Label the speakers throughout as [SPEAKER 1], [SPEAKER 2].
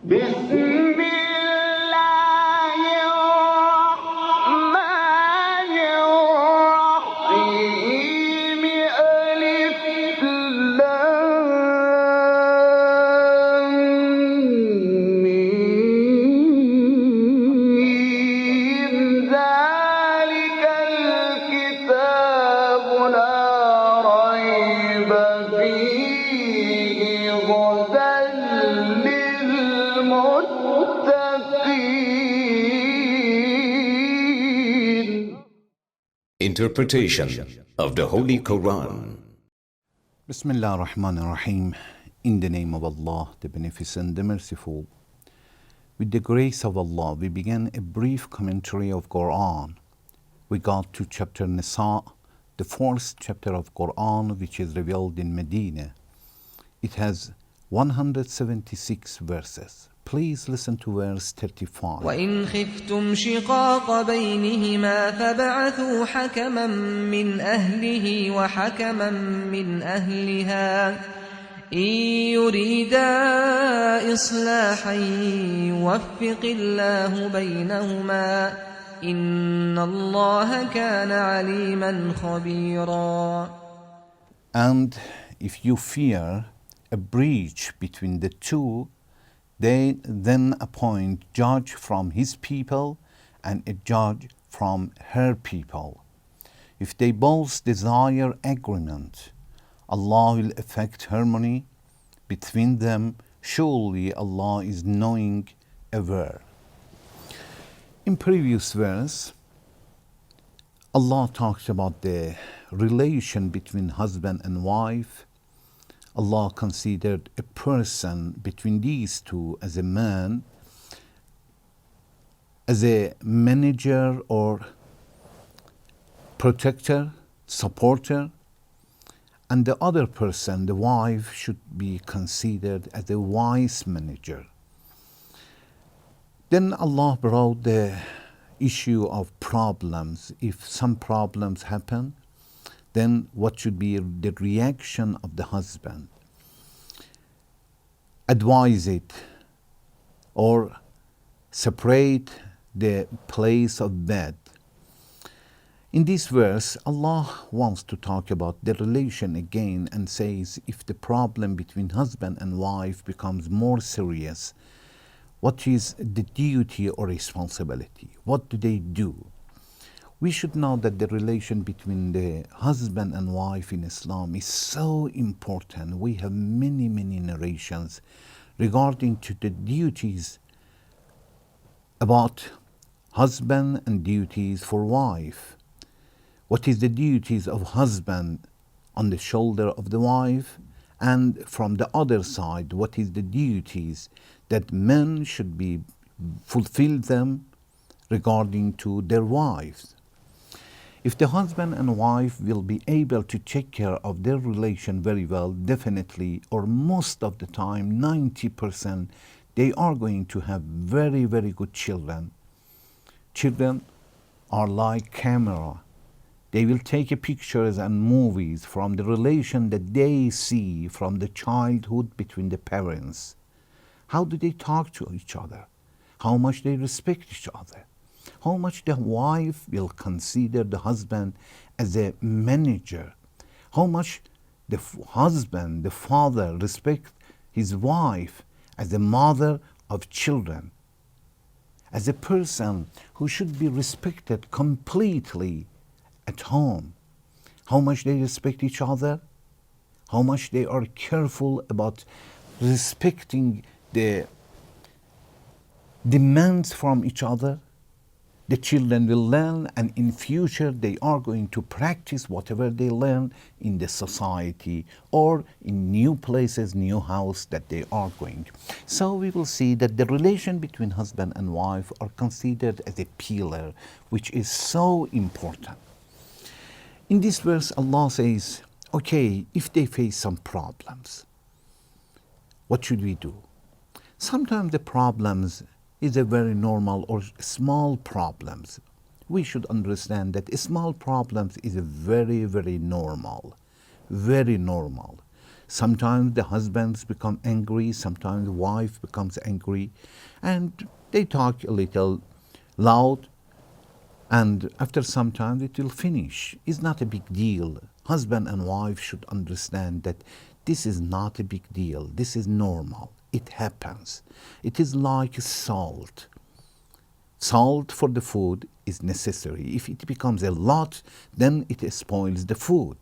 [SPEAKER 1] بسم الله الرحمن الرحيم ألف لام ميم ذلك الكتاب لا ريب فيه هدى للمتقين.
[SPEAKER 2] Interpretation of the Holy Quran.
[SPEAKER 3] Bismillah ar-Rahman ar-Rahim. In the name of Allah, the Beneficent, the Merciful. With the grace of Allah, we begin a brief commentary of Quran. We got to chapter Nisa, the fourth chapter of Quran, which is revealed in Medina. It has 176 verses. Please listen to verse 35.
[SPEAKER 4] وإن خفتم شقاق بينهما فابعثوا حكما من أهله وحكما من أهلها إن يريدا إصلاحا يوفق الله بينهما إن الله كان عليما خبيرا.
[SPEAKER 3] And if you fear a breach between the two, they then appoint judge from his people and a judge from her people. If they both desire agreement, Allah will effect harmony between them. Surely Allah is knowing, aware. In previous verse, Allah talks about the relation between husband and wife. Allah considered a person between these two as a man, as a manager or protector, supporter, and the other person, the wife, should be considered as a wise manager. Then Allah brought the issue of problems. If some problems happen, then what should be the reaction of the husband? Advise it or separate the place of bed. In this verse, Allah wants to talk about the relation again and says if the problem between husband and wife becomes more serious, what is the duty or responsibility? What do they do? We should know that the relation between the husband and wife in Islam is so important. We have many narrations regarding to the duties about husband and duties for wife. What is the duties of husband on the shoulder of the wife? And from the other side, what is the duties that men should be fulfill them regarding to their wives? If the husband and wife will be able to take care of their relation very well, definitely, or most of the time, 90%, they are going to have very good children. Children are like camera. They will take pictures and movies from the relation that they see from the childhood between the parents. How do they talk to each other? How much they respect each other? How much the wife will consider the husband as a manager? How much the husband, the father, respect his wife as a mother of children, as a person who should be respected completely at home? How much they respect each other? How much they are careful about respecting the demands from each other? The children will learn, and in future they are going to practice whatever they learn in the society or in new places, new house that they are going. So we will see that the relation between husband and wife are considered as a pillar, which is so important. In this verse, Allah says, okay, if they face some problems, what should we do? Sometimes the problems is a very normal or small problems. We should understand that small problems is very normal, very normal. Sometimes the husbands become angry, sometimes the wife becomes angry, and they talk a little loud, and after some time it will finish. It's not a big deal. Husband and wife should understand that this is not a big deal. This is normal. It happens. It is like salt. Salt for the food is necessary. If it becomes a lot, then it spoils the food.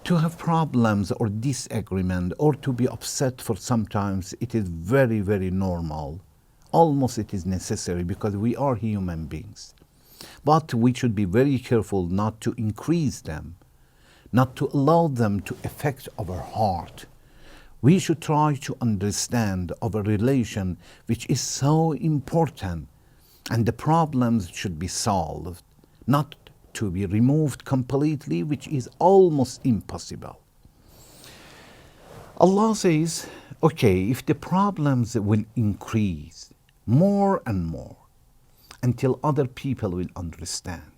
[SPEAKER 3] To have problems or disagreement or to be upset for sometimes, it is very, very normal. Almost it is necessary because we are human beings. But we should be very careful not to increase them, not to allow them to affect our heart. We should try to understand our relation, which is so important, and the problems should be solved, not to be removed completely, which is almost impossible. Allah says, okay, if the problems will increase more and more until other people will understand,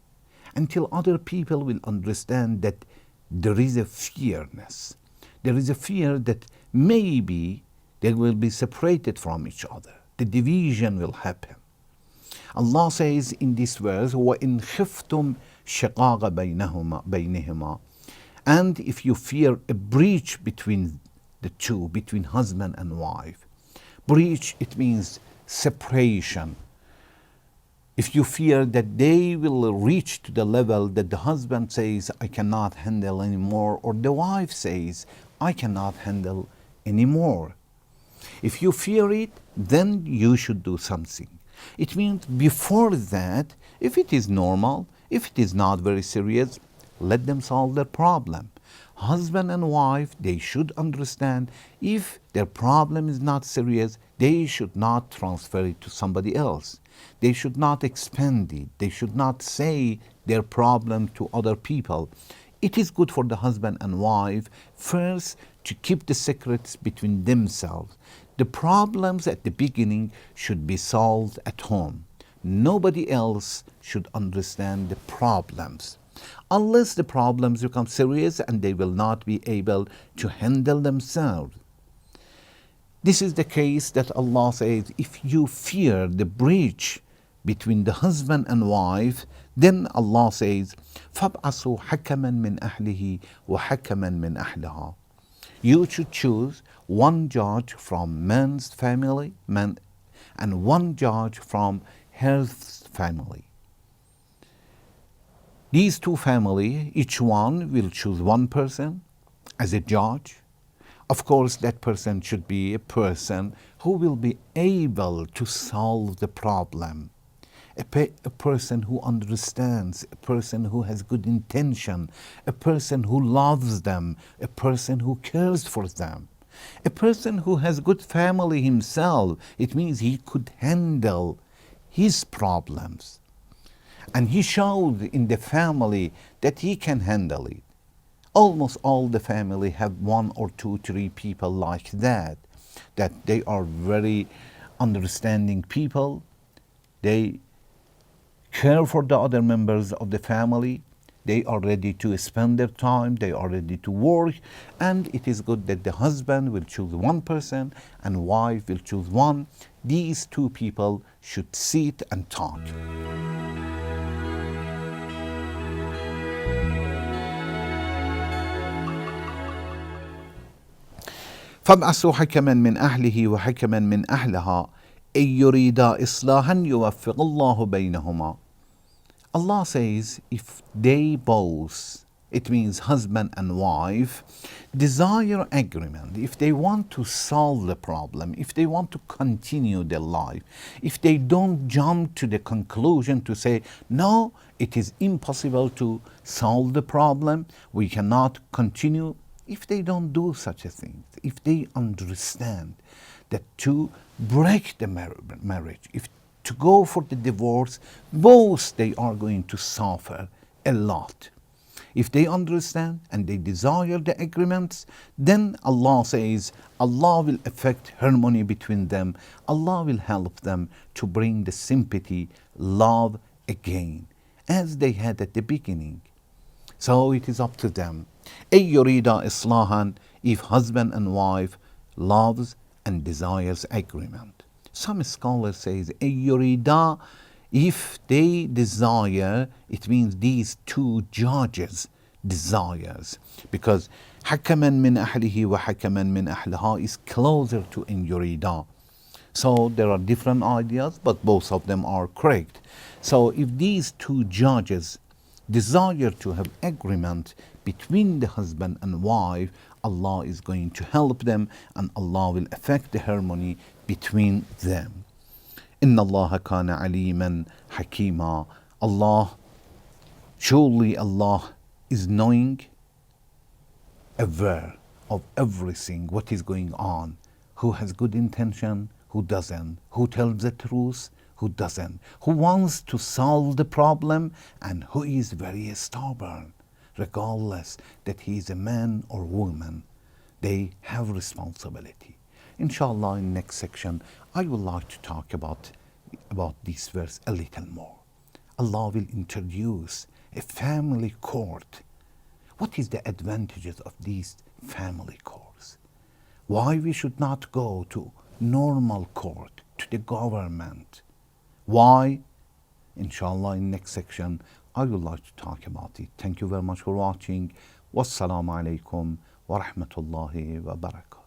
[SPEAKER 3] until other people will understand that there is a fearness, there is a fear that maybe they will be separated from each other, the division will happen. Allah says in this verse, وَإِنْ خِفْتُمْ شِقَاقَ بَيْنِهِمَا, and if you fear a breach between the two, between husband and wife. Breach, it means separation. If you fear that they will reach to the level that the husband says, I cannot handle anymore, or the wife says, I cannot handle anymore. If you fear it, then you should do something. It means before that, if it is normal, if it is not very serious, let them solve their problem. Husband and wife, they should understand if their problem is not serious, they should not transfer it to somebody else. They should not expand it. They should not say their problem to other people. It is good for the husband and wife first to keep the secrets between themselves. The problems at the beginning should be solved at home. Nobody else should understand the problems. Unless the problems become serious and they will not be able to handle themselves. This is the case that Allah says, if you fear the breach between the husband and wife, then Allah says, فَابْعَثُوا حَكَمًا مِنْ أَهْلِهِ وَحَكَمًا مِنْ أَهْلِهَا. You should choose one judge from man's family, man, and one judge from her family. These two families, each one will choose one person as a judge. Of course, that person should be a person who will be able to solve the problem. A person who understands, a person who has good intention, a person who loves them, a person who cares for them. A person who has good family himself, it means he could handle his problems. And he showed in the family that he can handle it. Almost all the family have one or two, three people like that they are very understanding people. They care for the other members of the family. They are ready to spend their time. They are ready to work. And it is good that the husband will choose one person and wife will choose one. These two people should sit and talk. فَابْعَثُوا حَكَمًا مِنْ أَهْلِهِ وَحَكَمًا مِنْ أَهْلِهَا إِنْ يُرِيدَا إِصْلَاحًا يُوَفِّقِ اللَّهُ بَيْنَهُمَا. Allah says, if they both, it means husband and wife, desire agreement, if they want to solve the problem, if they want to continue their life, if they don't jump to the conclusion to say, no, it is impossible to solve the problem, we cannot continue. If they don't do such a thing, if they understand that to break the marriage, if to go for the divorce, both they are going to suffer a lot. If they understand and they desire the agreements, then Allah says, Allah will effect harmony between them. Allah will help them to bring the sympathy, love again, as they had at the beginning. So it is up to them. أن يريدا إصلاحا, if husband and wife loves and desires agreement. Some scholars says أن يريدا, if they desire, it means these two judges desires, because حكما من أهله وحكما من أهلها is closer to إن يريدا. So there are different ideas, but both of them are correct. So if these two judges desire to have agreement between the husband and wife, Allah is going to help them and Allah will affect the harmony between them. إن الله كان عليما حكيما. Surely Allah is knowing, aware of everything, what is going on, who has good intention, who doesn't, who tells the truth, who doesn't, who wants to solve the problem, and who is very stubborn, regardless that he is a man or woman. They have responsibility. Inshallah, in next section, I would like to talk about this verse a little more. Allah will introduce a family court. What is the advantages of these family courts? Why we should not go to normal court, to the government? Why? Inshallah, in next section, I would like to talk about it. Thank you very much for watching. Wassalamu alaikum wa rahmatullahi wa barakatuh.